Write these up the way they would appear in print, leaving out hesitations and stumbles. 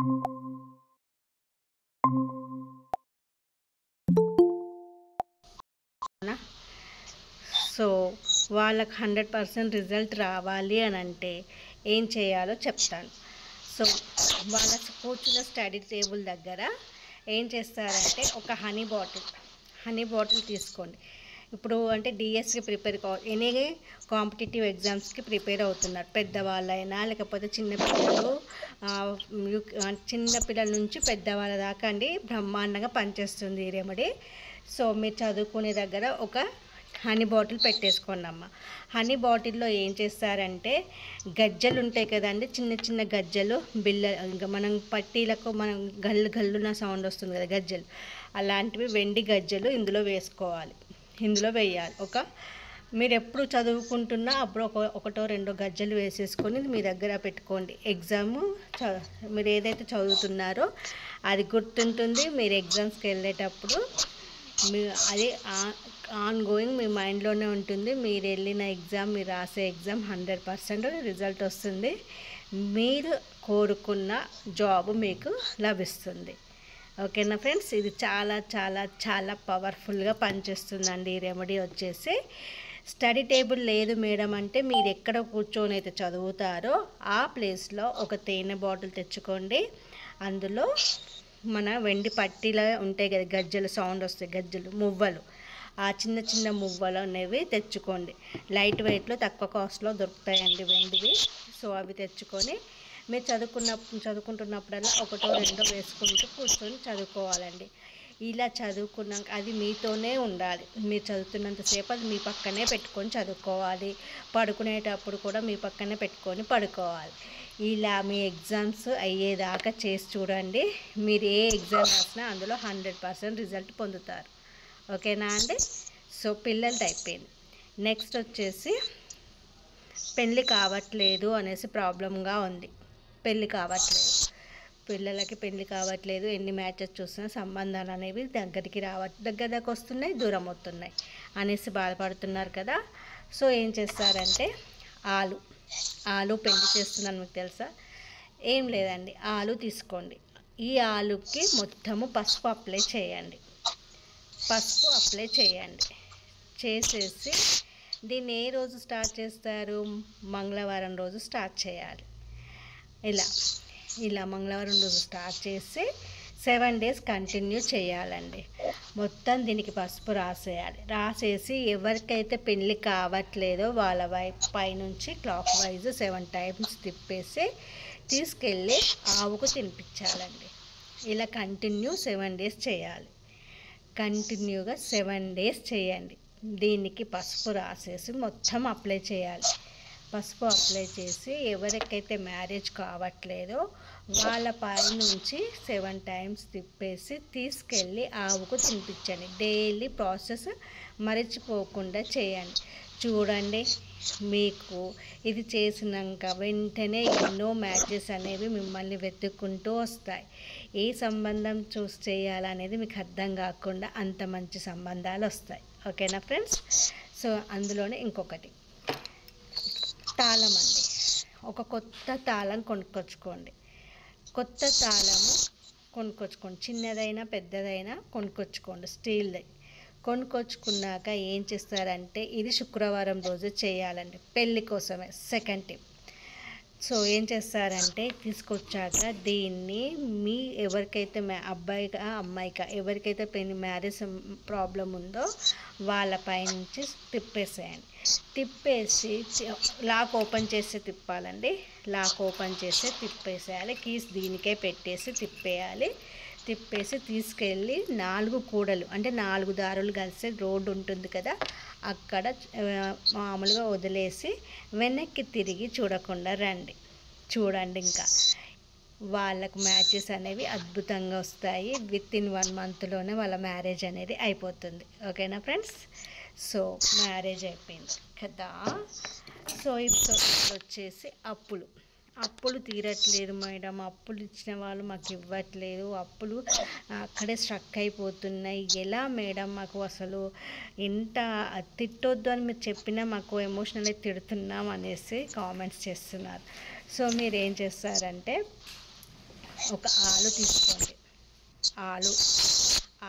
So వాళ్ళకి 100% result రావాలి అని అంటే ఏం చేయాలో చెప్తాను. సో వాళ్ళ కూర్చున్న స్టడీ టేబుల్ దగ్గర ఏం చేస్తారంటే ఒక హనీ బాటిల్ తీసుకోండి. ఇప్పుడు అంటే డిఎస్కి ప్రిపేర్ ఎనీ కాంపిటేటివ్ ఎగ్జామ్స్కి ప్రిపేర్ అవుతున్నారు, పెద్దవాళ్ళైనా లేకపోతే చిన్నపిల్లలు, చిన్నపిల్లల నుంచి పెద్దవాళ్ళ దాకా అండి బ్రహ్మాండంగా పనిచేస్తుంది ఈ రెమెడీ. సో మీరు చదువుకునే దగ్గర ఒక హనీ బాటిల్ పెట్టేసుకోండి అమ్మ. హనీ బాటిల్లో ఏం చేస్తారంటే గజ్జలు ఉంటాయి కదండి, చిన్న చిన్న గజ్జలు, ఇంకా మనం పట్టీలకు మనం గల్లున సౌండ్ వస్తుంది కదా గజ్జలు, అలాంటివి వెండి గజ్జలు ఇందులో వేయాలి. మీరు ఎప్పుడు చదువుకుంటున్నా అప్పుడు ఒకటో రెండో గజ్జలు వేసేసుకొని మీ దగ్గర పెట్టుకోండి. మీరు ఏదైతే చదువుతున్నారో అది గుర్తుంటుంది. మీరు ఎగ్జామ్స్కి వెళ్ళేటప్పుడు అది ఆన్ గోయింగ్ మీ మైండ్లోనే ఉంటుంది. మీరు వెళ్ళిన ఎగ్జామ్, మీరు రాసే ఎగ్జామ్ 100% రిజల్ట్ వస్తుంది. మీరు కోరుకున్న జాబ్ మీకు లభిస్తుంది. ఓకేనా ఫ్రెండ్స్, ఇది చాలా చాలా చాలా పవర్ఫుల్గా పనిచేస్తుందండి ఈ రెమెడీ వచ్చేసి. స్టడీ టేబుల్ లేదు మేడం అంటే మీరు ఎక్కడ కూర్చొని అయితే చదువుతారో ఆ ప్లేస్లో ఒక తేనె బాటిల్ తెచ్చుకోండి. అందులో మన వెండి పట్టీలు ఉంటాయి కదా, గజ్జలు సౌండ్ వస్తాయి, గజ్జలు మువ్వలు, ఆ చిన్న చిన్న మువ్వలు అనేవి తెచ్చుకోండి. లైట్ వెయిట్లో తక్కువ కాస్ట్లో దొరుకుతాయండి వెండివి. సో అవి తెచ్చుకొని మీరు చదువుకుంటున్నప్పుడల్లా ఒకటో రెండో వేసుకుంటూ కూర్చొని చదువుకోవాలండి. ఇలా చదువుకున్నాక అది మీతోనే ఉండాలి. మీరు చదువుతున్నంతసేపు అది మీ పక్కనే పెట్టుకొని చదువుకోవాలి. పడుకునేటప్పుడు కూడా మీ పక్కనే పెట్టుకొని పడుకోవాలి. ఇలా మీ ఎగ్జామ్స్ అయ్యేదాకా చేసి చూడండి. మీరు ఏ ఎగ్జామ్ రాసినా అందులో 100% రిజల్ట్ పొందుతారు. ఓకేనా అండి? సో పిల్లలది అయిపోయింది. నెక్స్ట్ వచ్చేసి పెళ్ళి కావట్లేదు అనేసి ప్రాబ్లంగా ఉంది. పిల్లలకి పెళ్ళి కావట్లేదు, ఎన్ని మ్యాచెస్ చూసినా సంబంధాలు అనేవి దగ్గరకు వస్తున్నాయి, దూరం అవుతున్నాయి అనేసి బాధపడుతున్నారు కదా. సో ఏం చేస్తారంటే ఆలు పెళ్లి చేస్తున్నాను మీకు తెలుసా? ఏం లేదండి, ఆలు తీసుకోండి. ఈ ఆలుకి మొత్తము పసుపు అప్లై చేయండి. చేసేసి దీన్ని ఏ రోజు స్టార్ట్ చేస్తారు? మంగళవారం రోజు స్టార్ట్ చేయాలి. ఇలా మంగళవారం రోజు స్టార్ట్ చేసి 7 days కంటిన్యూ చేయాలండి. మొత్తం దీనికి పసుపు రాసేసి ఎవరికైతే పెళ్ళి కావట్లేదో వాళ్ళ పైనుంచి క్లాక్ వైజ్ 7 times తిప్పేసి తీసుకెళ్ళి ఆవుకు తినిపించాలండి. ఇలా కంటిన్యూ 7 days చేయాలి. కంటిన్యూగా 7 days చేయండి. దీనికి పసుపు రాసేసి మొత్తం అప్లై చేయాలి. పసుపు అప్లై చేసి ఎవరికైతే మ్యారేజ్ కావట్లేదో వాళ్ళ పై నుంచి 7 times తిప్పేసి తీసుకెళ్ళి ఆవుకు తినిపించండి. డైలీ ప్రాసెస్ మర్చిపోకుండా చేయండి. చూడండి, మీకు ఇది చేసినాక వెంటనే ఎన్నో మ్యాచెస్ అనేవి మిమ్మల్ని వెతుక్కుంటూ వస్తాయి. ఏ సంబంధం చూస్ చేయాలనేది మీకు అర్థం కాకుండా అంత మంచి సంబంధాలు వస్తాయి. ఓకేనా ఫ్రెండ్స్? సో అందులోనే ఇంకొకటి తాళం అండి. ఒక కొత్త తాళం కొనుక్కొచ్చుకోండి. చిన్నదైనా పెద్దదైనా కొనుక్కొచ్చుకోండి, స్టీల్ది. కొనుక్కొచ్చుకున్నాక ఏం చేస్తారంటే ఇది శుక్రవారం రోజు చేయాలండి, పెళ్ళి కోసమే సెకండ్ టిప్. సో ఏం చేస్తారంటే తీసుకొచ్చాక దీన్ని ఎవరికైతే అబ్బాయిగా అమ్మాయిగా ఎవరికైతే మ్యారేజ్ ప్రాబ్లం ఉందో వాళ్ళ పైనుంచి తిప్పేసి లాక్ ఓపెన్ చేసి తిప్పాలండి. తిప్పేసేయాలి. కీస్ దీనికే పెట్టేసి తిప్పేసి తీసుకెళ్ళి 4 కూడలు అంటే 4 దారులు కలిసే రోడ్డు ఉంటుంది కదా, అక్కడ మామూలుగా వదిలేసి వెనక్కి తిరిగి చూడకుండా రండి. చూడండి, ఇంకా వాళ్ళకు మ్యాచెస్ అనేవి అద్భుతంగా వస్తాయి. వితిన్ 1 monthలోనే వాళ్ళ మ్యారేజ్ అనేది అయిపోతుంది. ఓకేనా ఫ్రెండ్స్? సో మ్యారేజ్ అయిపోయింది కదా. సో ఇప్పుడు వచ్చేసి అప్పులు తీరట్లేదు మేడం, అప్పులు ఇచ్చిన వాళ్ళు మాకు ఇవ్వట్లేదు, అప్పులు అక్కడే స్ట్రక్ అయిపోతున్నాయి, ఎలా మేడం మాకు అసలు ఎంత తిట్టొద్దు అని మీరు చెప్పినా మాకు ఎమోషనల్గా తిడుతున్నాం అనేసి కామెంట్స్ చేస్తున్నారు. సో మీరు ఏం చేస్తారంటే ఒక ఆలు తీసుకోండి. ఆలు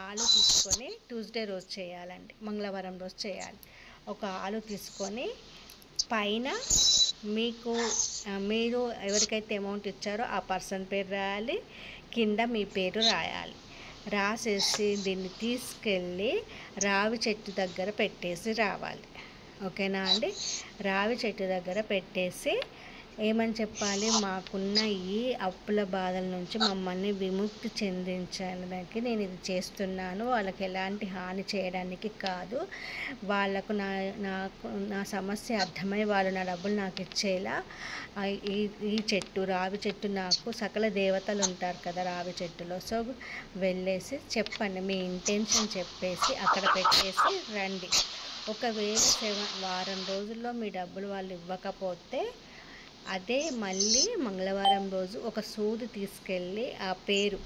ఆలు తీసుకొని ట్యూస్డే రోజు చేయాలండి, మంగళవారం రోజు చేయాలి. ఒక ఆలు తీసుకొని పైన మీకు మీరు ఎవరికైతే అమౌంట్ ఇచ్చారో ఆ పర్సన్ పేరు రాయాలి, కింద మీ పేరు రాయాలి. రాసేసి దీన్ని తీసుకెళ్ళి రావి చెట్టు దగ్గర పెట్టేసి రావాలి. ఓకేనా అండి? రావి చెట్టు దగ్గర పెట్టేసి ఏమని చెప్పాలి, మాకున్న ఈ అప్పుల బాధల నుంచి మమ్మల్ని విముక్తి చెందించడానికి నేను ఇది చేస్తున్నాను, వాళ్ళకి ఎలాంటి హాని చేయడానికి కాదు, వాళ్ళకు నా సమస్య అర్థమై వాళ్ళు నా డబ్బులు నాకు ఇచ్చేలా ఈ చెట్టు రావి చెట్టు, నాకు సకల దేవతలు ఉంటారు కదా రావి చెట్టులో, సో వెళ్ళేసి చెప్పండి, మీ ఇంటెన్షన్ చెప్పేసి అక్కడ పెట్టేసి రండి. ఒకవేళ వారం రోజుల్లో మీ డబ్బులు వాళ్ళు ఇవ్వకపోతే అదే మళ్ళీ మంగళవారం రోజు ఒక సూది తీసుకెళ్ళి ఆ పేరు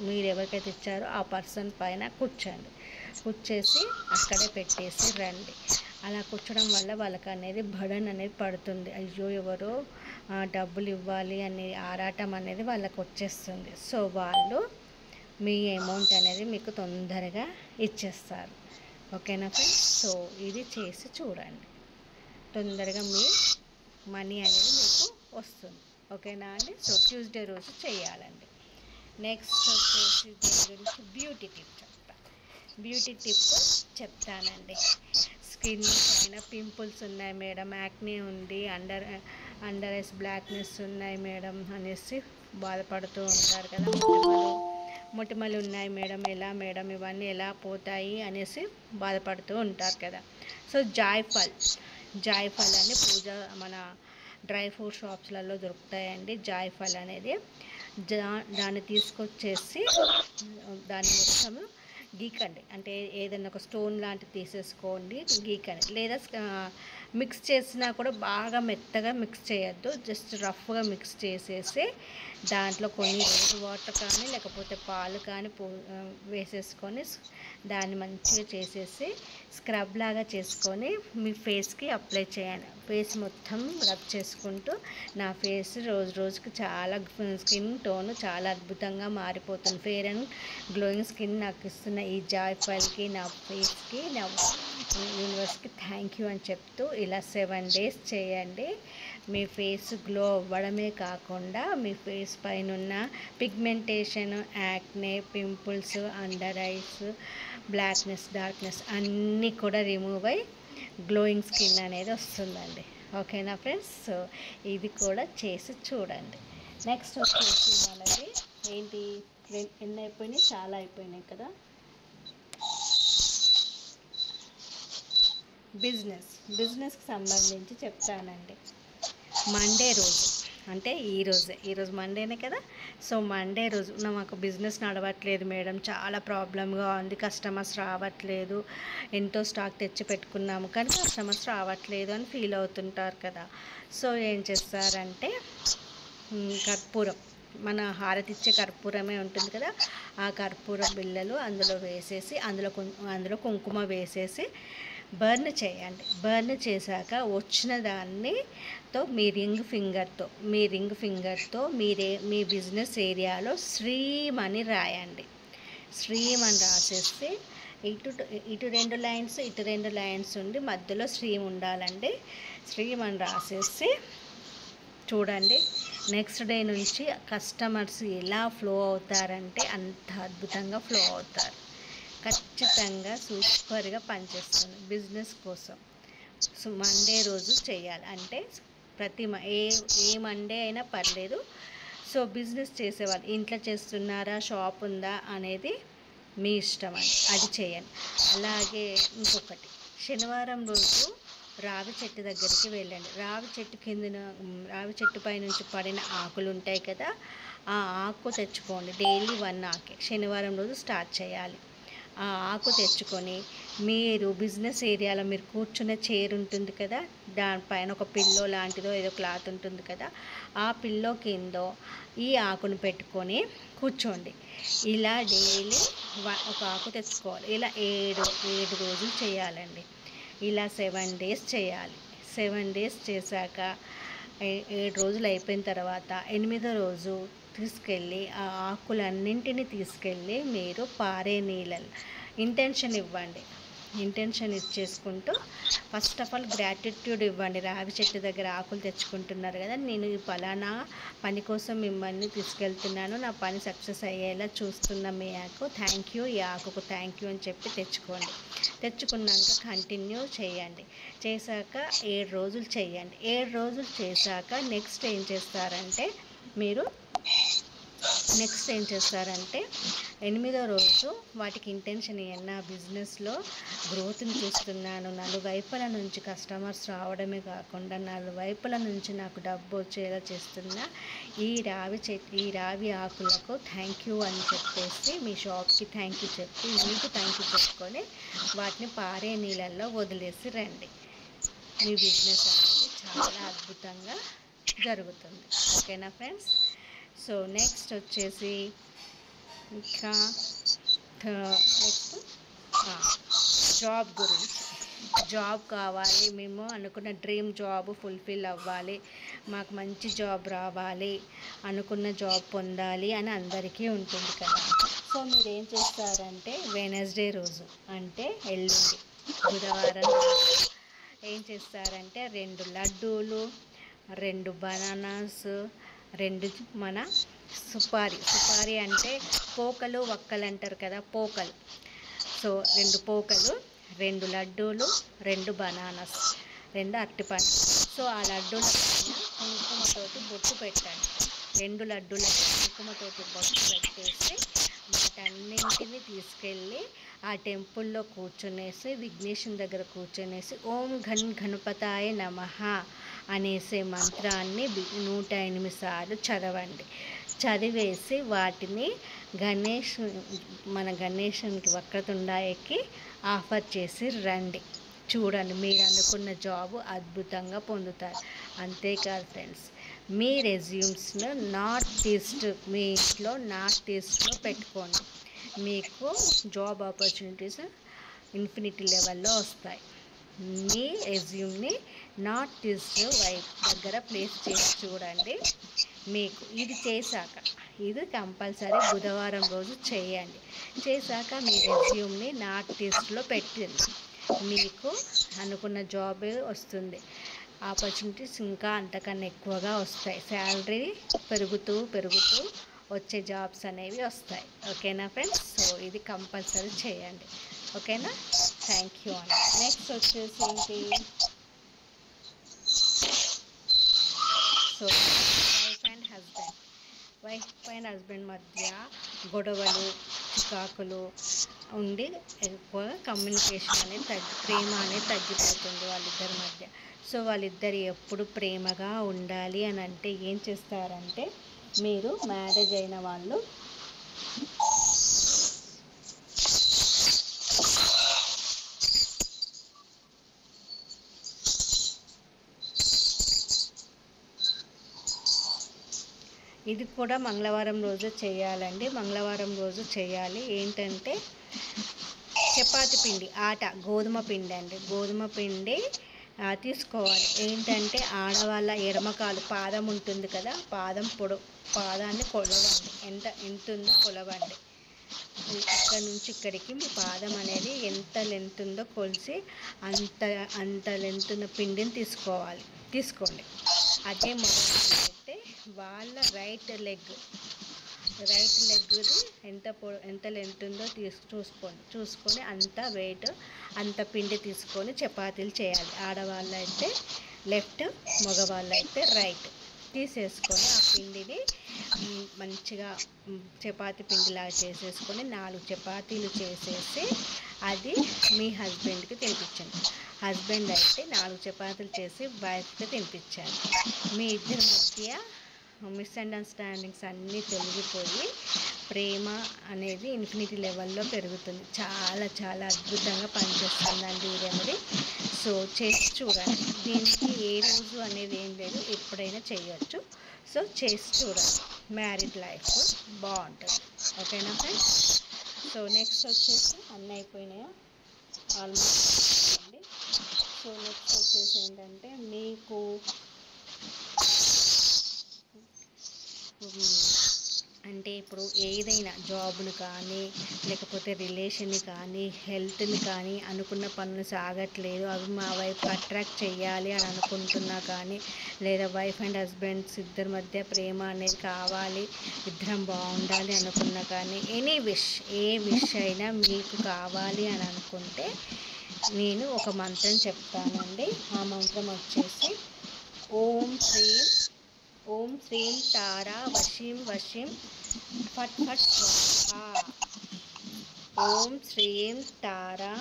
మీరు ఎవరికైతే ఇచ్చారో ఆ పర్సన్ పైన కూర్చేసి అక్కడే పెట్టేసి రండి. అలా కూర్చోడం వల్ల వాళ్ళకి అనేది బర్డన్ అనేది పడుతుంది. అయ్యో ఎవరో డబ్బులు ఇవ్వాలి అనే ఆరాటం అనేది వాళ్ళకి వచ్చేస్తుంది. సో వాళ్ళు మీ అమౌంట్ అనేది మీకు తొందరగా ఇచ్చేస్తారు. ఓకేనా ఫ్రెండ్స్? సో ఇది చేసి చూడండి, తొందరగా మీ మనీ అనేది మీకు వస్తుంది. ఓకేనా అండి? సో ట్యూస్డే రోజు చేయాలండి. నెక్స్ట్ వచ్చేసి దీని గురించి బ్యూటీ టిప్ చెప్తానండి. స్కిన్ పైన పింపుల్స్ ఉన్నాయి మేడం, యాక్నే ఉంది, అండర్ ఐస్ బ్లాక్నెస్ ఉన్నాయి మేడం అనేసి బాధపడుతూ ఉంటారు కదా, మొటిమలు ఉన్నాయి మేడం, ఎలా మేడం ఇవన్నీ ఎలా పోతాయి అనేసి బాధపడుతూ ఉంటారు కదా. సో జాయ్ఫల్ అని మన డ్రై ఫ్రూట్ షాప్స్లలో దొరుకుతాయండి. జాయ్ఫల్ అనేది దాన్ని తీసుకొచ్చేసి దాన్ని మొత్తం గీకండి, అంటే ఏదైనా ఒక స్టోన్ లాంటిది తీసేసుకోండి, గీకండి. లేదా మిక్స్ చేసినా కూడా బాగా మెత్తగా మిక్స్ చేయొద్దు, జస్ట్ రఫ్గా మిక్స్ చేసేసి దాంట్లో కొన్ని రోజ్ వాటర్ కానీ లేకపోతే పాలు కానీ వేసేసుకొని దాన్ని మంచిగా చేసేసి స్క్రబ్ లాగా చేసుకొని మీ ఫేస్కి అప్లై చేయండి. ఫేస్ మొత్తం రబ్ చేసుకుంటూ నా ఫేస్ రోజుకి చాలా స్కిన్ టోన్ చాలా అద్భుతంగా మారిపోతుంది. ఫెయిర్ అండ్ గ్లోయింగ్ స్కిన్ నాకు ఇస్తున్న ఈ జాయ్ఫల్కి, నా ఫేస్కి, నా యూనివర్స్కి థ్యాంక్ యూ అని చెప్తూ ఇలా 7 days చేయండి. మీ ఫేస్ గ్లో అవ్వడమే కాకుండా మీ ఫేస్ పైన ఉన్న pigmentation, acne, pimples, under eyes, blackness, darkness అన్నీ కూడా రిమూవ్ అయ్యి గ్లోయింగ్ స్కిన్ అనేది వస్తుందండి. ఓకేనా ఫ్రెండ్స్? సో ఇది కూడా చేసి చూడండి. నెక్స్ట్ వచ్చేసి మనకి ఏంటి, ఎన్ని అయిపోయినాయి, చాలా అయిపోయినాయి కదా. బిజినెస్కి సంబంధించి చెప్తానండి. మండే రోజు అంటే ఈరోజు మండేనే కదా. సో మండే రోజు మాకు బిజినెస్ నడవట్లేదు మేడం, చాలా ప్రాబ్లంగా ఉంది, కస్టమర్స్ రావట్లేదు, ఎంతో స్టాక్ తెచ్చి పెట్టుకున్నాము కానీ కస్టమర్స్ రావట్లేదు అని ఫీల్ అవుతుంటారు కదా. సో ఏం చేస్తారంటే కర్పూరం, మన హారతి ఇచ్చే కర్పూరమే ఉంటుంది కదా, ఆ కర్పూర బిళ్ళలు అందులో వేసేసి అందులో కుంకుమ వేసేసి బర్న్ చేయండి. బర్న్ చేశాక వచ్చిన దాన్నితో మీ రింగ్ ఫింగర్తో మీ బిజినెస్ ఏరియాలో శ్రీమ్ అని రాయండి. శ్రీమ్ అని రాసేస్తే ఇటు 2 లైన్స్ ఇటు 2 లైన్స్ ఉండి మధ్యలో శ్రీమ్ ఉండాలండి. శ్రీమ్ అని రాసేసి చూడండి, నెక్స్ట్ డే నుంచి కస్టమర్స్ ఎలా ఫ్లో అవుతారంటే అంత అద్భుతంగా ఫ్లో అవుతారు. ఖచ్చితంగా సూపర్గా పనిచేస్తుంది బిజినెస్ కోసం. సో మండే రోజు చేయాలి, అంటే ఏ మండే అయినా పర్లేదు. సో బిజినెస్ చేసేవాళ్ళు ఇంట్లో చేస్తున్నారా, షాప్ ఉందా అనేది మీ ఇష్టం అండి, అది చేయండి. అలాగే ఇంకొకటి, శనివారం రోజు రావి చెట్టు దగ్గరికి వెళ్ళండి. రావి చెట్టు పై నుంచి పడిన ఆకులు ఉంటాయి కదా, ఆ ఆకు తెచ్చుకోండి. డైలీ 1 ఆకు శనివారం రోజు స్టార్ట్ చేయాలి. ఆ ఆకు తెచ్చుకొని మీరు బిజినెస్ ఏరియాలో మీరు కూర్చునే చైర్ ఉంటుంది కదా, దానిపైన ఒక పిల్లో లాంటిదో ఏదో క్లాత్ ఉంటుంది కదా, ఆ పిల్లో కింద ఈ ఆకును పెట్టుకొని కూర్చోండి. ఇలా డైలీ ఒక ఆకు తెచ్చుకోవాలి. ఇలా 7 రోజులు చేయాలండి. ఇలా 7 days చేయాలి. 7 days చేశాక 7 రోజులు అయిపోయిన తర్వాత 8వ రోజు తీసుకెళ్ళి ఆ ఆకులన్నింటినీ తీసుకెళ్ళి మీరు పారే నీళ్ళ ఇంటెన్షన్ ఇవ్వండి. ఇంటెన్షన్ ఇచ్చేసుకుంటూ ఫస్ట్ ఆఫ్ ఆల్ గ్రాటిట్యూడ్ ఇవ్వండి. రావి చెట్టు దగ్గర ఆకులు తెచ్చుకుంటున్నారు కదా, నేను ఈ పలానా పని కోసం మిమ్మల్ని తీసుకెళ్తున్నాను, నా పని సక్సెస్ అయ్యేలా చూస్తున్న మీ ఆకు, థ్యాంక్ యూ, ఈ ఆకుకు థ్యాంక్ యూ అని చెప్పి తెచ్చుకోండి. తెచ్చుకున్నాక కంటిన్యూ చేయండి. చేశాక 7 రోజులు చేయండి. 7 రోజులు చేశాక నెక్స్ట్ ఏం చేస్తారంటే మీరు 8వ రోజు వాటికి ఇంటెన్షన్ ఇవ్వండి. బిజినెస్లో గ్రోత్ని చూస్తున్నాను, నలువైపుల నుంచి కస్టమర్స్ రావడమే కాకుండా నలువైపుల నుంచి నాకు డబ్బు వచ్చేలా చేస్తున్న ఈ రావి ఆకులకు థ్యాంక్ యూ అని చెప్పేసి మీ షాప్కి థ్యాంక్ యూ చెప్పి మీకు థ్యాంక్ యూ చెప్పుకొని వాటిని పారే నీళ్ళల్లో వదిలేసి రండి. మీ బిజినెస్ అనేది చాలా అద్భుతంగా జరుగుతుంది. ఓకేనా ఫ్రెండ్స్? సో నెక్స్ట్ వచ్చేసి ఇంకా నెక్స్ట్ జాబ్ గురించి. జాబ్ కావాలి, మేము అనుకున్న డ్రీమ్ జాబ్ ఫుల్ఫిల్ అవ్వాలి, మాకు మంచి జాబ్ రావాలి, అనుకున్న జాబ్ పొందాలి అని అందరికీ ఉంటుంది కదా. సో మీరు ఏం చేస్తారంటే వెనస్డే రోజు అంటే ఎల్లుండి బుధవారం రోజు ఏం చేస్తారంటే 2 లడ్డూలు, 2 బనానాస్, 2 మన సుపారీ అంటే పోకలు వక్కలు అంటారు కదా, పోకలు. సో 2 పోకలు, 2 లడ్డూలు, 2 బనానాస్, 2 అరటిపండు. సో ఆ లడ్డూల కుంకుమతోటి బొట్టు పెట్టండి. 2 లడ్డూలకి కుంకుమతోటి బొట్టు పెట్టేసి వాటన్నింటినీ తీసుకెళ్ళి ఆ టెంపుల్లో కూర్చొనేసి విఘ్నేశ్వరుని దగ్గర కూర్చొనేసి ఓం గణపతాయ నమః అనేసే మంత్రాన్ని 108 సార్లు చదవండి. చదివేసి వాటిని మన గణేశునికి వక్రతుండాయకి ఆఫర్ చేసి రండి. చూడండి, మీరు అనుకున్న జాబు అద్భుతంగా పొందుతారు. అంతేకాదు ఫ్రెండ్స్, మీ రెజ్యూమ్స్ను మీ ఇంట్లో నార్త్ ఈస్ట్లో పెట్టుకోండి. మీకు జాబ్ ఆపర్చునిటీస్ ఇన్ఫినిటీ లెవెల్లో వస్తాయి. మీ రెజ్యూమ్ని నార్త్ ఈస్ట్ వైపు దగ్గర ప్లేస్ చేసి చూడండి. మీకు ఇది చేశాక, ఇది కంపల్సరీ బుధవారం రోజు చేయండి. చేశాక మీ రెజ్యూమ్ని నార్త్ ఈస్ట్లో పెట్టండి. మీకు అనుకున్న జాబ్ వస్తుంది. ఆపర్చునిటీస్ ఇంకా అంతకన్నా ఎక్కువగా వస్తాయి. శాలరీ పెరుగుతూ వచ్చే జాబ్స్ అనేవి వస్తాయి. ఓకేనా ఫ్రెండ్స్? సో ఇది కంపల్సరీ చేయండి. ఓకేనా? థ్యాంక్ యూ అండి. నెక్స్ట్ వచ్చేసి ఏంటి, సో వైఫ్ అండ్ హస్బెండ్ మధ్య గొడవలు, చికాకులు ఉండి ఎక్కువగా కమ్యూనికేషన్ అనేది ప్రేమ అనేది తగ్గిపోతుంది వాళ్ళిద్దరి మధ్య. సో వాళ్ళిద్దరు ఎప్పుడు ప్రేమగా ఉండాలి అని అంటే ఏం చేస్తారంటే, మీరు మ్యారేజ్ అయిన వాళ్ళు ఇది కూడా మంగళవారం రోజు చేయాలండి. మంగళవారం రోజు చేయాలి. ఏంటంటే చపాతి పిండి, గోధుమ పిండి అండి. గోధుమ పిండి తీసుకోవాలి. ఏంటంటే ఆడవాళ్ళ ఎడమకాలు పాదం ఉంటుంది కదా, పాదాన్ని కొలవండి. ఎంత ఉందో కొలవండి. ఇక్కడ నుంచి ఇక్కడికి మీ పాదం అనేది ఎంత లెంత్ ఉందో కొలిసి అంత లెంత్ ఉన్న పిండిని తీసుకోండి. అదే మగవాళ్ళు అయితే వాళ్ళ రైట్ లెగ్ది ఎంత లెంత్ ఉందో చూసుకొని అంత వెయిట్, అంత పిండి తీసుకొని చపాతీలు చేయాలి. ఆడవాళ్ళు అయితే లెఫ్ట్, మగవాళ్ళు అయితే రైట్ తీసేసుకొని ఆ పిండిని మంచిగా చపాతీ పిండిలాగా చేసేసుకొని 4 చపాతీలు చేసేసి అది మీ హస్బెండ్కి తినిపించండి. హస్బెండ్ అయితే 4 చపాతీలు చేసి వైఫ్కి తినిపించాలి. మీ ఇద్దరి మధ్య మిస్అండర్స్టాండింగ్స్ అన్నీ తొలగిపోయి ప్రేమ అనేది ఇన్ఫినిటీ లెవెల్లో పెరుగుతుంది. చాలా చాలా అద్భుతంగా పనిచేస్తుందండి ఈ రెమెడీ. సో చేసి చూడండి. దీనికి ఏ రోజు అనేది ఏం లేదు, ఎప్పుడైనా చేయొచ్చు. సో చేసి చూడండి, మ్యారీడ్ లైఫ్ బాగుంటుంది. ఓకేనా ఫ్రెండ్స్? సో నెక్స్ట్ వచ్చేసి అన్నీ అయిపోయినాయా ఆల్మోస్ట్ అండి. సో నెక్స్ట్ వచ్చేసి ఏంటంటే మీకు అంటే ఇప్పుడు ఏదైనా జాబ్‌ని కానీ, లేకపోతే రిలేషన్‌ని కానీ, హెల్త్‌ని కానీ అనుకున్న పనులు సాగట్లేదు. అవి మా వైపుకి అట్రాక్ట్ చెయ్యాలి అని అనుకుంటున్నా కానీ, లేదా వైఫ్ అండ్ హస్బెండ్స్ ఇద్దరి మధ్య ప్రేమ అనేది కావాలి, ఇద్దరం బాగుండాలి అనుకున్నా కానీ, ఎనీ విష్ ఏ విష్ అయినా మీకు కావాలి అని అనుకుంటే నేను ఒక మంత్రం చెప్తానండి. ఆ మంత్రం వచ్చేసి ఓం శ్రీం తారా వశీం వశీం ఫట్ ఫట్ స్వాహా. ఓం శ్రీం తారా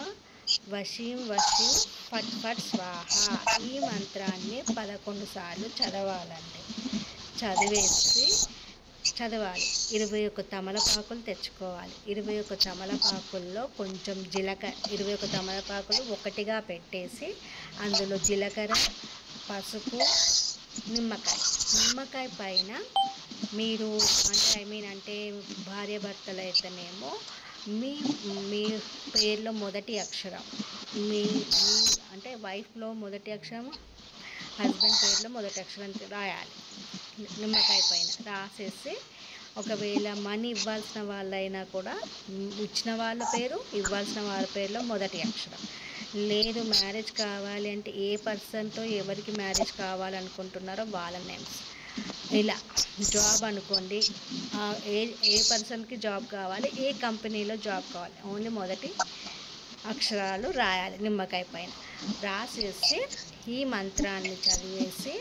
వశీం వశీం ఫట్ ఫట్ స్వాహా. ఈ మంత్రాన్ని 11 సార్లు చదవాలండి. చదవాలి. 21 తమలపాకులు తెచ్చుకోవాలి. 21 తమలపాకుల్లో కొంచెం 21 తమలపాకులు ఒకటిగా పెట్టేసి అందులో జీలకర్ర, పసుపు, నిమ్మకాయ పైన మీరు అంటే భార్యాభర్తలు అయితేనేమో మీ పేరులో మొదటి అక్షరం, మీ అంటే వైఫ్లో మొదటి అక్షరం, హస్బెండ్ పేరులో మొదటి అక్షరం రాయాలి. నిమ్మకాయ పైన రాసేసి, ఒకవేళ మనీ ఇవ్వాల్సిన వాళ్ళైనా కూడా ఇచ్చిన వాళ్ళ పేరు, ఇవ్వాల్సిన వాళ్ళ పేరులో మొదటి అక్షరం. లేదు మ్యారేజ్ కావాలి అంటే ఏ పర్సన్తో ఎవరికి మ్యారేజ్ కావాలనుకుంటున్నారో వాళ్ళ నేమ్స్. ఇలా జాబ్ అనుకోండి, ఏ పర్సన్కి జాబ్ కావాలి, ఏ కంపెనీలో జాబ్ కావాలి, ఓన్లీ మొదటి అక్షరాలు రాయాలి నిమ్మకాయ పైన. రాసేసి ఈ మంత్రాన్ని చదివేసి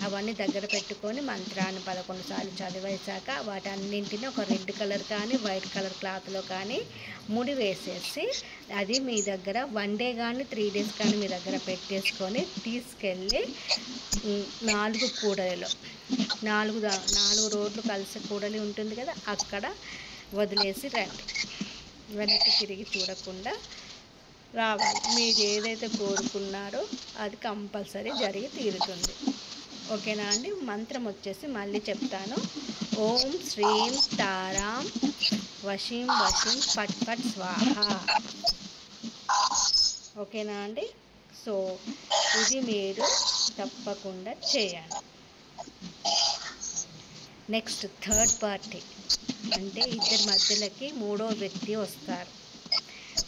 అవన్నీ దగ్గర పెట్టుకొని మంత్రాన్ని 11 సార్లు చదివేశాక వాటన్నింటినీ ఒక రెడ్ కలర్ కానీ వైట్ కలర్ క్లాత్లో కానీ ముడి వేసేసి అది మీ దగ్గర 1 డే కానీ 3 డేస్ కానీ మీ దగ్గర పెట్టేసుకొని తీసుకెళ్ళి 4 కూడలిలో 4 రోడ్లు కలిసి కూడలి ఉంటుంది కదా, అక్కడ వదిలేసి రండి. వెనక్కి తిరిగి చూడకుండా రావాలి. మీరు ఏదైతే కోరుకున్నారో అది కంపల్సరీ జరిగి తీరుతుంది. ఓకేనా అండి? మంత్రం వచ్చేసి మళ్ళీ చెప్తాను. ఓం శ్రీం తారాం వశీం వశీం ఫట్ ఫట్ స్వాహా. ఓకేనా అండి? సో ఇది మీరు తప్పకుండా చేయండి. నెక్స్ట్ థర్డ్ పార్టీ అంటే ఇద్దరి మధ్యలోకి మూడో వ్యక్తి వస్తారు.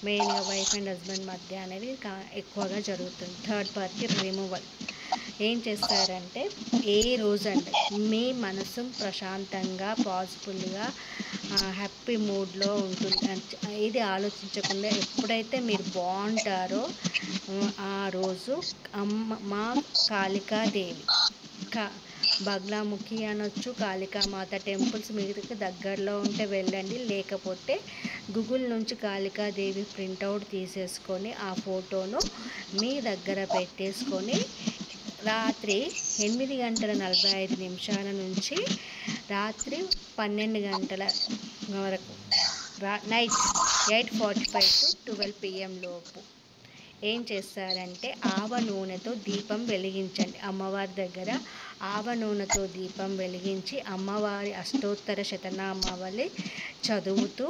మెయిన్గా వైఫ్ అండ్ హస్బెండ్ మధ్య అనేది ఎక్కువగా జరుగుతుంది. Third party removal. ఏం చేస్తారంటే ఏ రోజండి మీ మనసు ప్రశాంతంగా పాజిబుల్గా హ్యాపీ మూడ్లో ఉంటుంది, ఇది ఆలోచించకుండా ఎప్పుడైతే మీరు బాగుంటారో ఆ రోజు మా కాళికాదేవి బగ్లాముఖి అనొచ్చు, కాళికామాత టెంపుల్స్ మీకు దగ్గరలో ఉంటే వెళ్ళండి. లేకపోతే గూగుల్ నుంచి కాళికాదేవి ప్రింటౌట్ తీసేసుకొని ఆ ఫోటోను మీ దగ్గర పెట్టేసుకొని రాత్రి 8:45 నుంచి రాత్రి 12 గంటల వరకు నైట్ 8:45 to 12 PM లోపు ఏం చేస్తారంటే ఆవ నూనెతో దీపం వెలిగించండి. అమ్మవారి దగ్గర ఆవ నూనెతో దీపం వెలిగించి అమ్మవారి అష్టోత్తర శతనామావళి చదువుతూ,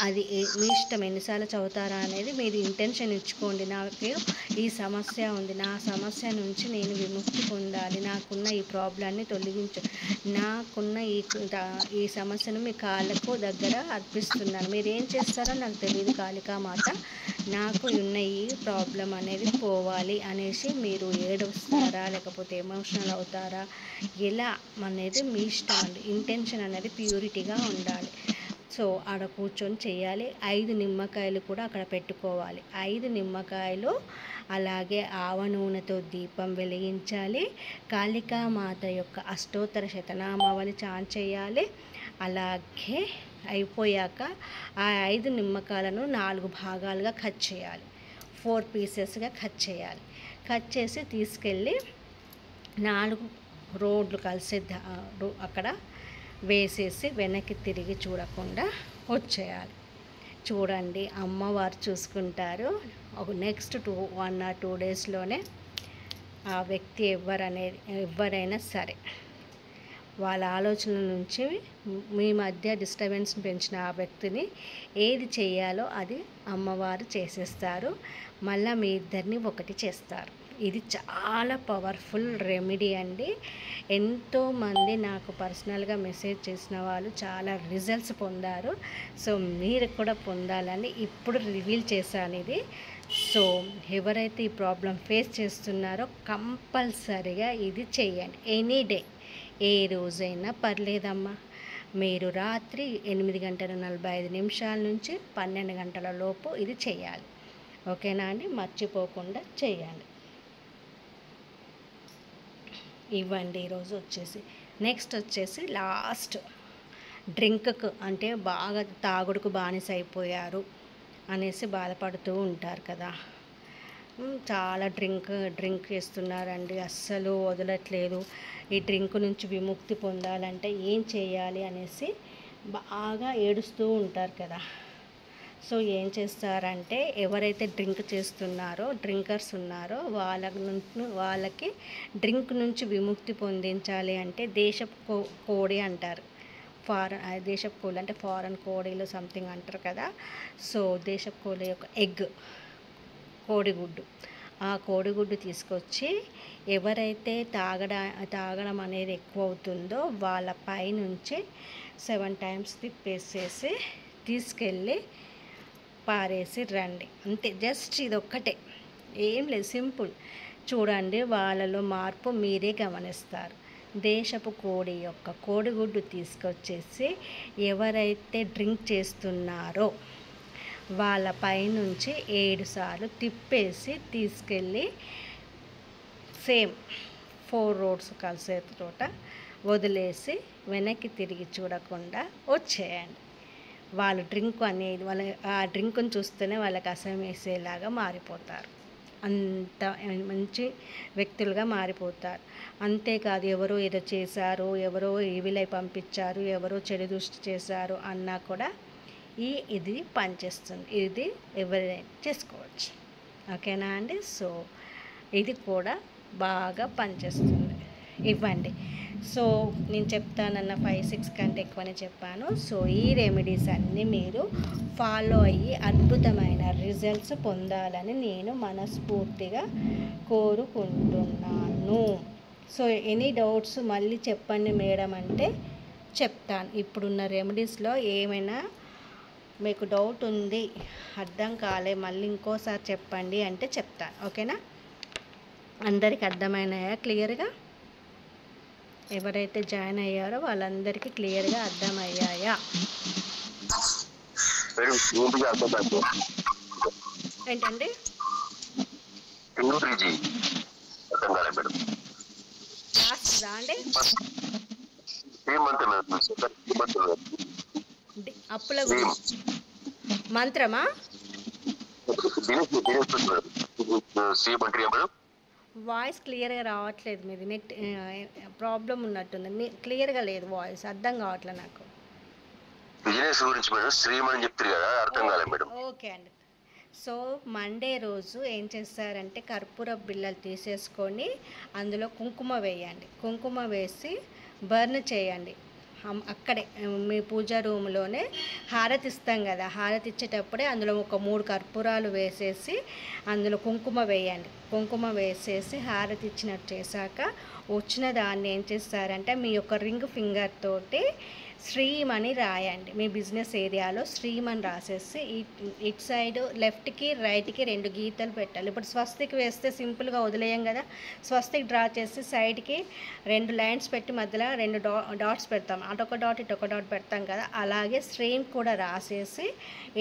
అది మీ ఇష్టం ఎన్నిసార్లు చదువుతారా అనేది మీరు ఇంటెన్షన్ ఇచ్చుకోండి. నాకు ఈ సమస్య ఉంది, నా సమస్య నుంచి నేను విముక్తి పొందాలి, నాకున్న ఈ ప్రాబ్లాన్ని తొలగించు, నాకున్న ఈ సమస్యను మీ కాళ్ళకు దగ్గర అర్పిస్తున్నాను. మీరు ఏం చేస్తారో నాకు తెలియదు కాళికామాత, నాకు ఉన్న ఈ ప్రాబ్లం అనేది పోవాలి అనేసి మీరు ఏడుస్తారా లేకపోతే ఎమోషనల్ అవుతారా, ఎలా అనేది మీ ఇష్టం అండి. ఇంటెన్షన్ అనేది ప్యూరిటీగా ఉండాలి. సో ఆడ కూర్చొని చేయాలి. 5 నిమ్మకాయలు కూడా అక్కడ పెట్టుకోవాలి. 5 నిమ్మకాయలు అలాగే ఆవ నూనెతో దీపం వెలిగించాలి. కాళికామాత యొక్క అష్టోత్తర శతనామావళి చాన్ చేయాలి. అలాగే అయిపోయాక ఆ 5 నిమ్మకాయలను 4 భాగాలుగా కట్ చేయాలి. 4 పీసెస్గా కట్ చేయాలి. కట్ చేసి తీసుకెళ్ళి 4 రోడ్లు కలిసి అక్కడ వేసేసి వెనక్కి తిరిగి చూడకుండా వచ్చేయాలి. చూడండి, అమ్మవారు చూసుకుంటారు. ఒక నెక్స్ట్ 1 or 2 డేస్లోనే ఆ వ్యక్తి ఎవరైనా సరే వాళ్ళ ఆలోచనల నుంచి మీ మధ్య డిస్టర్బెన్స్ పెంచిన ఆ వ్యక్తిని ఏది చేయాలో అది అమ్మవారు చేసేస్తారు. మళ్ళీ మీ ఇద్దరిని ఒకటి చేస్తారు. ఇది చాలా పవర్ఫుల్ రెమెడీ అండి. ఎంతోమంది నాకు పర్సనల్గా మెసేజ్ చేసిన వాళ్ళు చాలా రిజల్ట్స్ పొందారు. సో మీరు కూడా పొందాలని ఇప్పుడు రివీల్ చేశాను ఇది. సో ఎవరైతే ఈ ప్రాబ్లం ఫేస్ చేస్తున్నారో కంపల్సరిగా ఇది చేయండి. ఎనీ డే, ఏ రోజైనా పర్లేదమ్మా. మీరు రాత్రి 8:45 నుంచి 12 గంటల లోపు ఇది చేయాలి. ఓకేనా అండి? మర్చిపోకుండా చేయండి. ఇవ్వండి ఈరోజు వచ్చేసి. నెక్స్ట్ వచ్చేసి లాస్ట్ డ్రింక్కు, అంటే బాగా తాగుడుకు బానిస అయిపోయారు అనేసి బాధపడుతూ ఉంటారు కదా. చాలా డ్రింక్ చేస్తున్నారండి, అస్సలు వదలట్లేదు. ఈ డ్రింక్ నుంచి విముక్తి పొందాలంటే ఏం చేయాలి అనేసి బాగా ఏడుస్తూ ఉంటారు కదా. సో ఏం చేస్తారంటే, ఎవరైతే డ్రింక్ చేస్తున్నారో, డ్రింకర్స్ ఉన్నారో వాళ్ళకి డ్రింక్ నుంచి విముక్తి పొందించాలి అంటే దేశపు కోడి అంటారు. దేశపు కోడి అంటే ఫారెన్ కోడిలు సంథింగ్ అంటారు కదా. సో దేశపు కోడి యొక్క ఎగ్, కోడిగుడ్డు, ఆ కోడిగుడ్డు తీసుకొచ్చి ఎవరైతే తాగడం అనేది ఎక్కువ అవుతుందో వాళ్ళ పైనుంచి 7 times తిప్పేసేసి తీసుకెళ్ళి పారేసి రండి. అంతే, జస్ట్ ఇదొక్కటే, ఏం లేదు, సింపుల్. చూడండి, వాళ్ళలో మార్పు మీరే గమనిస్తారు. దేశపు కోడి యొక్క కోడిగుడ్డు తీసుకొచ్చేసి ఎవరైతే డ్రింక్ చేస్తున్నారో వాళ్ళ పైనుంచి 7 సార్లు తిప్పేసి తీసుకెళ్ళి సేమ్ 4 roads కలిసే చోట వదిలేసి వెనక్కి తిరిగి చూడకుండా వచ్చేయండి. వాళ్ళు డ్రింక్ అనేది ఆ డ్రింక్ని చూస్తేనే వాళ్ళకి అసహ్యం వేసేలాగా మారిపోతారు. అంత మంచి వ్యక్తులుగా మారిపోతారు. అంతేకాదు, ఎవరో ఏదో చేశారు, ఎవరో ఈవిలై పంపించారు, ఎవరో చెడు దృష్టి చేశారు అన్నా కూడా ఇది పనిచేస్తుంది. ఇది ఎవరైనా చేసుకోవచ్చు. ఓకేనా అండి? సో ఇది కూడా బాగా పనిచేస్తుంది. ఇవ్వండి. సో నేను చెప్తానన్న 5-6 కంటే ఎక్కువనే చెప్పాను. సో ఈ రెమెడీస్ అన్నీ మీరు ఫాలో అయ్యి అద్భుతమైన రిజల్ట్స్ పొందాలని నేను మనస్ఫూర్తిగా కోరుకుంటున్నాను. సో ఎనీ డౌట్స్ మళ్ళీ చెప్పండి మేడం అంటే చెప్తాను. ఇప్పుడున్న రెమెడీస్లో ఏమైనా మీకు డౌట్ ఉంది, అర్థం కాలే, మళ్ళీ ఇంకోసారి చెప్పండి అంటే చెప్తాను. ఓకేనా? అందరికి అర్థమైనాయా క్లియర్గా? ఎవరైతే జాయిన్ అయ్యారో వాళ్ళందరికీ క్లియర్గా అర్థమయ్యాయా? ఏంటండి? లాస్ట్దా అండి? అప్పుల గురించి మంత్రమా? వాయిస్ క్లియర్గా రావట్లేదు. మీది నెట్ ప్రాబ్లం ఉన్నట్టుంది. క్లియర్గా లేదు వాయిస్, అర్థం కావట్లేదు నాకు. ఓకే అండి. సో మండే రోజు ఏం చేస్తారంటే కర్పూర బిళ్ళలు తీసేసుకొని అందులో కుంకుమ వేయండి. కుంకుమ వేసి బర్న్ చేయండి. అక్కడే మీ పూజా రూమ్లోనే హారతి ఇస్తాం కదా, హారతి ఇచ్చేటప్పుడే అందులో ఒక 3 కర్పూరాలు వేసేసి అందులో కుంకుమ వేయండి. కుంకుమ వేసేసి హారతి ఇచ్చినట్టు చేశాక వచ్చిన దాన్ని ఏం చేస్తారంటే మీ యొక్క రింగ్ ఫింగర్ తోటి శ్రీమ్ అని రాయండి. మీ బిజినెస్ ఏరియాలో శ్రీమ్ అని రాసేసి ఇటు సైడ్ లెఫ్ట్కి రైట్కి 2 గీతలు పెట్టాలి. ఇప్పుడు స్వస్తికి వేస్తే సింపుల్గా వదిలేయం కదా, స్వస్తికి డ్రా చేసి సైడ్కి 2 లైన్స్ పెట్టి మధ్యలో 2 డాట్స్ పెడతాం. అటొక డాట్ ఇటొక డాట్ పెడతాం కదా, అలాగే శ్రీమ్ కూడా రాసేసి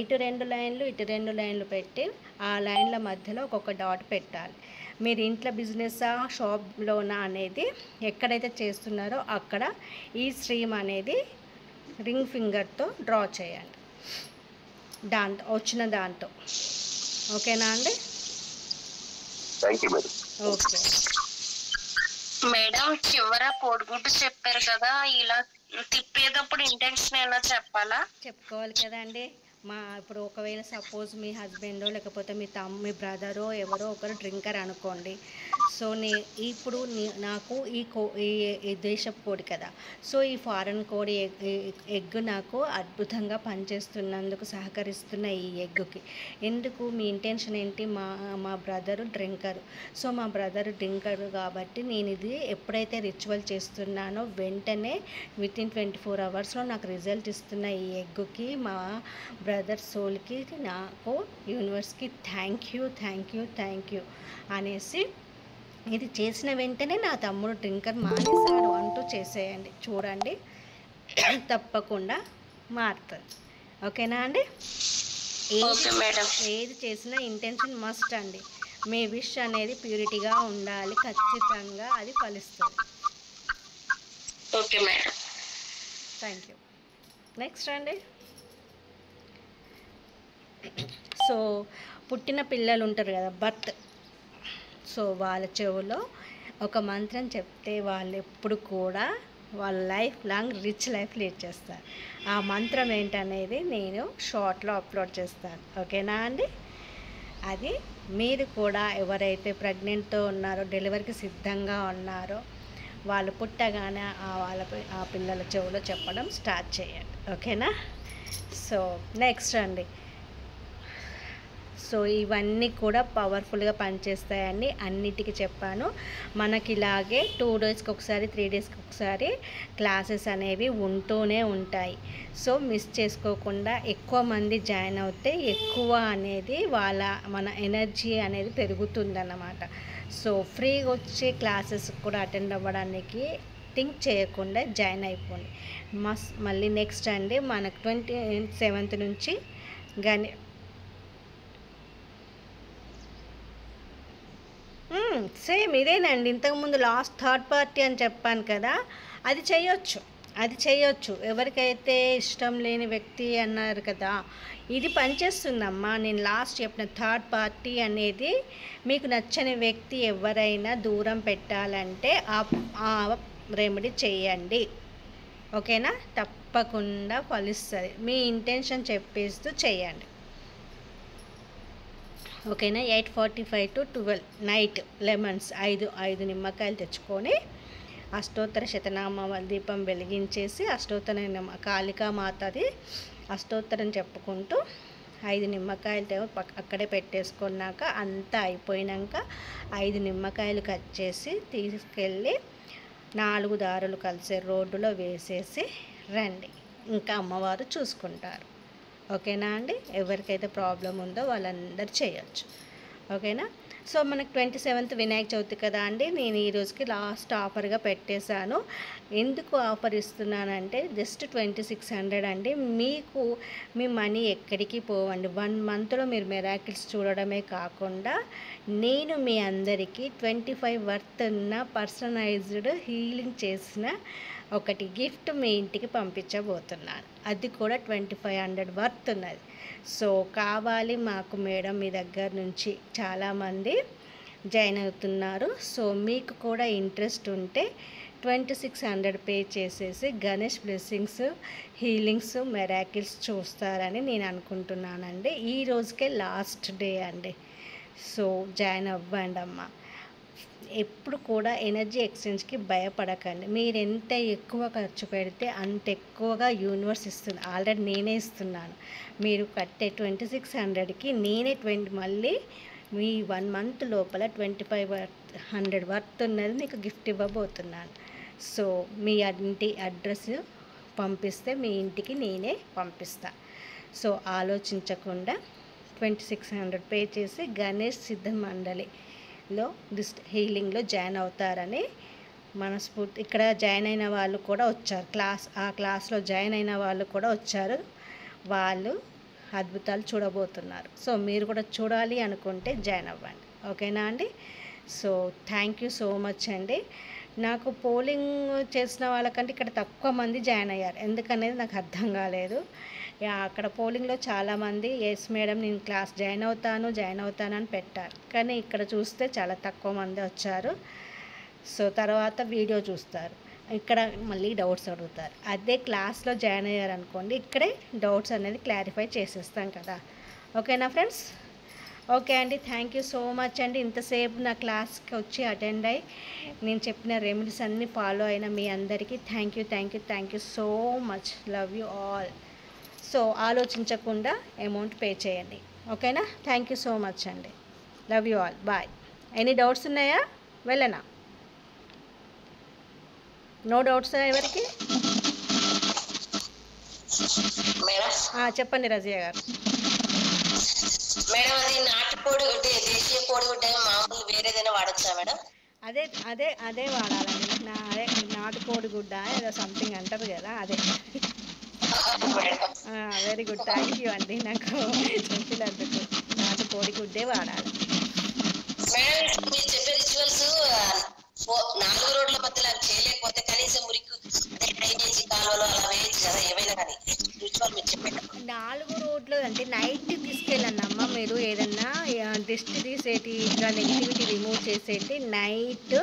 ఇటు 2 లైన్లు ఇటు 2 లైన్లు పెట్టి ఆ లైన్ల మధ్యలో ఒక్కొక్క డాట్ పెట్టాలి. మీరు ఇంట్లో బిజినెస్సా షాప్లోనా అనేది ఎక్కడైతే చేస్తున్నారో అక్కడ ఈ శ్రీమ్ అనేది రింగ్ ఫింగర్తో డ్రా చేయండి వచ్చిన దాంతో. ఓకేనా అండి? Okay madam. చివర పొడిగుడ్డు చెప్పారు కదా, ఇలా తిప్పేటప్పుడు ఇంటెన్షన్ ఎలా చెప్పాలా? చెప్పుకోవాలి కదండి. ఇప్పుడు ఒకవేళ సపోజ్ మీ హస్బెండో లేకపోతే మీ బ్రదరో ఎవరో ఒకరు డ్రింకర్ అనుకోండి. సో ఇప్పుడు నాకు ఈ దేశపు కోడి కదా, సో ఈ ఫారెన్ కోడి ఎగ్ నాకు అద్భుతంగా పనిచేస్తున్నందుకు సహకరిస్తున్న ఈ ఎగ్గుకి ఎందుకు మీ ఇంటెన్షన్ ఏంటి? మా బ్రదరు డ్రింకరు. సో మా బ్రదరు డ్రింకరు కాబట్టి నేను ఇది ఎప్పుడైతే రిచువల్ చేస్తున్నానో వెంటనే వితిన్ 24 అవర్స్లో నాకు రిజల్ట్ ఇస్తున్న ఈ ఎగ్గుకి మా బ్రదర్ సోల్కి నాకు యూనివర్స్కి థ్యాంక్ యూ అనేసి ఇది చేసిన వెంటనే నా తమ్ముడు డ్రింకర్ మానేశాడు అంటూ చేసేయండి. చూడండి, తప్పకుండా మారుతుంది. ఓకేనా అండి? ఏది చేసినా ఇంటెన్షన్ మస్ట్ అండి. మీ విష్ అనేది ప్యూరిటీగా ఉండాలి, ఖచ్చితంగా అది ఫలిస్తుంది. Okay madam, thank you. Next అండి, సో పుట్టిన పిల్లలు ఉంటారు కదా, బర్త్, సో వాళ్ళ చెవులో ఒక మంత్రం చెప్తే వాళ్ళు ఎప్పుడు కూడా వాళ్ళ life long rich life lead చేస్తారు. ఆ మంత్రం ఏంటనేది నేను షార్ట్లో అప్లోడ్ చేస్తాను. ఓకేనా అండి? అది మీరు కూడా ఎవరైతే ప్రెగ్నెంట్తో ఉన్నారో, డెలివరీకి సిద్ధంగా ఉన్నారో వాళ్ళు పుట్టగానే ఆ పిల్లల చెవులో చెప్పడం స్టార్ట్ చేయండి. ఓకేనా? సో నెక్స్ట్ అండి, సో ఇవన్నీ కూడా పవర్ఫుల్గా పనిచేస్తాయండి. అన్నిటికీ చెప్పాను. మనకి ఇలాగే 2 డేస్కి ఒకసారి 3 డేస్కి ఒకసారి క్లాసెస్ అనేవి ఉంటూనే ఉంటాయి. సో మిస్ చేసుకోకుండా ఎక్కువ మంది జాయిన్ అవుతే ఎక్కువ అనేది మన ఎనర్జీ అనేది పెరుగుతుందన్నమాట. సో ఫ్రీగా వచ్చే క్లాసెస్ కూడా అటెండ్ అవ్వడానికి థింక్ చేయకుండా జాయిన్ అయిపోండి. మళ్ళీ నెక్స్ట్ అండి, మనకు 27th నుంచి సేమ్ ఇదేనండి. ఇంతకుముందు లాస్ట్ థర్డ్ పార్టీ అని చెప్పాను కదా, అది చేయొచ్చు. ఎవరికైతే ఇష్టం లేని వ్యక్తి అన్నారు కదా, ఇది పనిచేస్తుందమ్మా. నేను లాస్ట్ చెప్పిన థర్డ్ పార్టీ అనేది మీకు నచ్చని వ్యక్తి ఎవరైనా దూరం పెట్టాలంటే ఆ రెమెడీ చేయండి. ఓకేనా? తప్పకుండా ఫలిస్తుంది. మీ ఇంటెన్షన్ చెప్పేస్తూ చేయండి. ఓకేనా? 8:45 to 12 నైట్ లెమన్స్ 5 నిమ్మకాయలు తెచ్చుకొని అష్టోత్తర శతనామ దీపం వెలిగించేసి కాళికామాతది అష్టోత్తరం చెప్పుకుంటూ 5 నిమ్మకాయలు అక్కడే పెట్టేసుకున్నాక అంతా అయిపోయినాక 5 నిమ్మకాయలు కట్ చేసి తీసుకెళ్ళి 4 దారులు కలిసే రోడ్డులో వేసేసి రండి. ఇంకా అమ్మవారు చూసుకుంటారు. ఓకేనా అండి? ఎవరికైతే ప్రాబ్లం ఉందో వాళ్ళందరూ చేయొచ్చు. ఓకేనా? సో మనకు 27th వినాయక చవితి కదా అండి, నేను ఈ రోజుకి లాస్ట్ ఆఫర్గా పెట్టేశాను. ఎందుకు ఆఫర్ ఇస్తున్నానంటే జస్ట్ 2600 అండి. మీకు మీ మనీ ఎక్కడికి పోవండి. 1 మంత్లో మీరు మిరాకిల్స్ చూడడమే కాకుండా నేను మీ అందరికీ 25 వర్త్ ఉన్న పర్సనలైజ్డ్ హీలింగ్ చేసిన ఒకటి గిఫ్ట్ మీ ఇంటికి పంపించబోతున్నాను. అది కూడా 2500 వర్త్ ఉన్నది. సో కావాలి మాకు మేడం, మీ దగ్గర నుంచి చాలామంది జాయిన్ అవుతున్నారు. సో మీకు కూడా ఇంట్రెస్ట్ ఉంటే 2600 పే చేసేసి గణేష్ బ్లెస్సింగ్స్, హీలింగ్స్, మెరాకిల్స్ చూస్తారని నేను అనుకుంటున్నానండి. ఈ రోజుకే లాస్ట్ డే అండి. సో జాయిన్ అవ్వండి అమ్మ. ఎప్పుడు కూడా ఎనర్జీ ఎక్స్చేంజ్కి భయపడకండి. మీరు ఎంత ఎక్కువ ఖర్చు పెడితే అంత ఎక్కువగా యూనివర్స్ ఇస్తుంది. ఆల్రెడీ నేనే ఇస్తున్నాను. మీరు కట్టే 2600కి నేనే మళ్ళీ మీ 1 మంత్ లోపల 2500 వర్త్ ఉన్నది మీకు గిఫ్ట్ ఇవ్వబోతున్నాను. సో మీ ఇంటి అడ్రస్ పంపిస్తే మీ ఇంటికి నేనే పంపిస్తాను. సో ఆలోచించకుండా 2600 పే చేసి గణేష్ సిద్ధ మండలిలో హీలింగ్లో జాయిన్ అవుతారని మనస్ఫూర్తి. ఇక్కడ జాయిన్ అయిన వాళ్ళు కూడా వచ్చారు, ఆ క్లాస్లో జాయిన్ అయిన వాళ్ళు కూడా వచ్చారు. వాళ్ళు అద్భుతాలు చూడబోతున్నారు. సో మీరు కూడా చూడాలి అనుకుంటే జాయిన్ అవ్వండి. ఓకేనా అండి? So thank you so much అండి. నాకు పోలింగ్ చేసిన వాళ్ళకంటే ఇక్కడ తక్కువ మంది జాయిన్ అయ్యారు. ఎందుకనేది నాకు అర్థం కాలేదు. అక్కడ పోలింగ్లో చాలామంది ఎస్ మేడం నేను క్లాస్ జాయిన్ అవుతాను అని పెట్టారు. కానీ ఇక్కడ చూస్తే చాలా తక్కువ మంది వచ్చారు. సో తర్వాత వీడియో చూస్తారు. ఇక్కడ మళ్ళీ డౌట్స్ అడుగుతారు. అదే క్లాస్లో జాయిన్ అయ్యారనుకోండి, ఇక్కడే డౌట్స్ అనేది క్లారిఫై చేసేస్తాం కదా. ఓకేనా ఫ్రెండ్స్? ఓకే అండి, థ్యాంక్ యూ సో మచ్ అండి. ఇంతసేపు నా క్లాస్కి వచ్చి అటెండ్ అయ్యి నేను చెప్పిన రెమెడీస్ అన్నీ ఫాలో అయిన మీ అందరికీ thank you so much. Love you all. So ఆలోచించకుండా అమౌంట్ పే చేయండి. ఓకేనా? థ్యాంక్ యూ సో మచ్ అండి. Love you all. Bye. Any doubts ఉన్నాయా? వెళ్ళనా? నో డౌట్స్ ఎవరికి? మేడం చెప్పండి రజియా గారు. మేడం అది నాటుకోడి గుడ్డ, దేశీయ కోడి గుడ్డ మామూలు వేరేదైనా వాడచ్చా మేడం? అదే అదే అదే వాడాలండి. అదే నాటుకోడి గుడ్డ ఏదో సంథింగ్ అంటారు కదా, అదే. వెరీ గుడ్, థ్యాంక్ యూ అండి నాకు చెప్పినందుకు. నాటుకోడి గుడ్డే వాడాలి. మేడం మీరు చెప్పే రిచువల్స్ 4 రోడ్ల మధ్యలో చేయలేకపోతే కనీసం మురికి డ్రైనేజీ కాలువలో అలా వేయచ్చు కదా, ఏమైనా కానీ రిచువల్ మీరు చెప్పేటప్పుడు. 4 రోడ్లు అంటే నైట్ తీసుకెళ్ళండి అమ్మ. మీరు ఏదన్నా దిష్టి తీసేటి, ఇంకా నెగిటివిటీ రిమూవ్ చేసేటి నైట్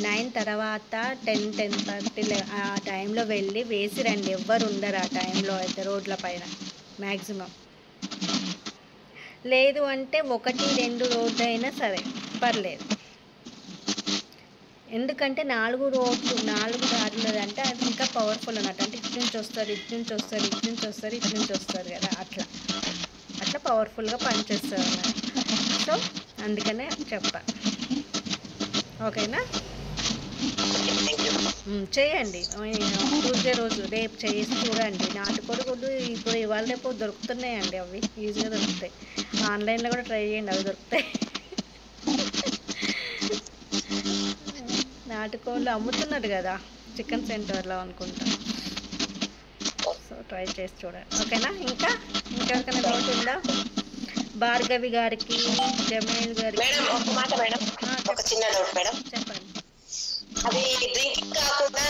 9 తర్వాత 10-10:30 ఆ టైంలో వెళ్ళి వేసి రండి. ఎవ్వరు ఉండరు ఆ టైంలో అయితే రోడ్ల పైన మ్యాక్సిమం. లేదు అంటే 1-2 రోడ్డు అయినా సరే పర్లేదు. ఎందుకంటే 4 రోడ్లు 4 దారులు అంటే అది ఇంకా పవర్ఫుల్ అన్నట్టు. అంటే ఇటు నుంచి వస్తారు, ఇటు నుంచి వస్తారు, ఇటు నుంచి వస్తారు, ఇటు నుంచి వస్తారు కదా, అట్లా పవర్ఫుల్గా పనిచేస్తారు అన్నమాట. సో అందుకనే చెప్పా. ఓకేనా? చేయండి. ట్యూస్డే రోజు రేపు చేసి చూడండి. నాటుకోడి గుడ్డు ఇప్పుడు ఇవాళ రేపు దొరుకుతున్నాయండి, అవి ఈజీగా దొరుకుతాయి. ఆన్లైన్లో కూడా ట్రై చేయండి, అవి దొరుకుతాయి. నాటుకోళ్ళు అమ్ముతున్నారు కదా చికెన్ సెంటర్లో అనుకుంటా. సో ట్రై చేసి చూడండి. ఓకేనా? ఇంకెవరికైనా డౌట్ ఉందా? భార్గవి గారికి, జమేల్ గారికి. మేడం ఒక మాట మేడం, ఒక చిన్న డౌట్ మేడం. చెప్పండి. అది డ్రింకింగ్ కాకుండా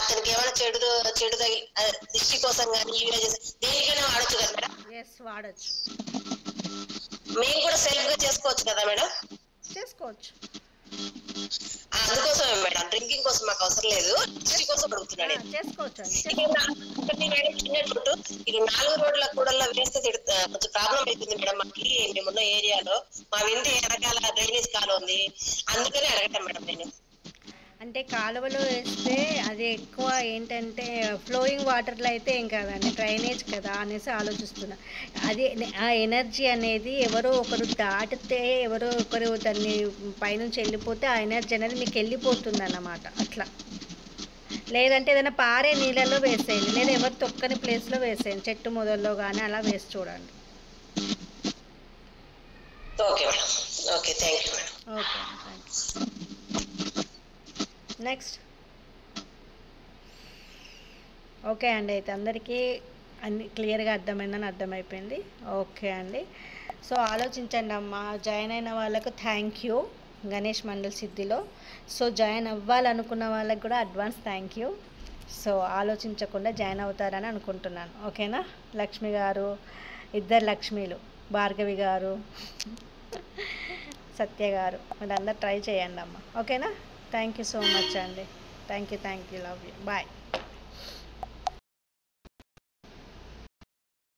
అతనికి ఏమైనా చెడు తగిలి దిష్టి కోసం కానీ దేనికైనా వాడచ్చు కదా మేడం? ఎస్, వాడచ్చు. మేము కూడా సెల్ఫ్ గా చేసుకోవచ్చు కదా మేడం? చేసుకోవచ్చు. అందుకోసమే మేడం, డ్రింకింగ్ కోసం మాకు అవసరం లేదు, దిష్టి కోసం అడుగుతున్నాడు. చేసుకోవచ్చు అండి. చిన్న డౌట్, ఇది 4 రోడ్ల కూడల్లో వేస్తే కొంచెం ప్రాబ్లం అవుతుంది మేడం మాకి. మేమున్న ఏరియాలో మా ఇంటి వెనకాల డ్రైనేజ్ కాలువ ఉంది, అందుకనే అడగటం మేడం నేను. అంటే కాలువలో వేస్తే అది ఎక్కువ ఏంటంటే ఫ్లోయింగ్ వాటర్లో అయితే ఏం కాదండి, డ్రైనేజ్ కదా అనేసి ఆలోచిస్తున్నా. అది ఆ ఎనర్జీ అనేది ఎవరో ఒకరు దాటితే, ఎవరో ఒకరు దాన్ని పైనుంచి వెళ్ళిపోతే ఆ ఎనర్జీ అనేది మీకు వెళ్ళిపోతుంది అన్నమాట. అట్లా లేదంటే ఏదైనా పారే నీళ్ళలో వేసేయండి, లేదా ఎవరు తొక్కని ప్లేస్లో వేసేయండి, చెట్టు మొదల్లో కానీ అలా వేసి చూడండి. Okay madam. Okay, thank you madam. Okay, thank you. Next. Okay అండి, అయితే అందరికీ అన్ని క్లియర్గా అర్థమైపోయింది. ఓకే అండి. సో ఆలోచించండి అమ్మా. జాయిన్ అయిన వాళ్ళకు థ్యాంక్ యూ గణేష్ మండల్ సిద్ధిలో. సో జాయిన్ అవ్వాలనుకున్న వాళ్ళకి కూడా అడ్వాన్స్ థ్యాంక్ యూ. సో ఆలోచించకుండా జాయిన్ అవుతారని అనుకుంటున్నాను. ఓకేనా? లక్ష్మి గారు, 2 లక్ష్మీలు, భార్గవి గారు, సత్య గారు, మీరందరూ ట్రై చేయండి అమ్మ. ఓకేనా? థ్యాంక్ యూ సో మచ్ అండి. Thank you. Love you. Bye.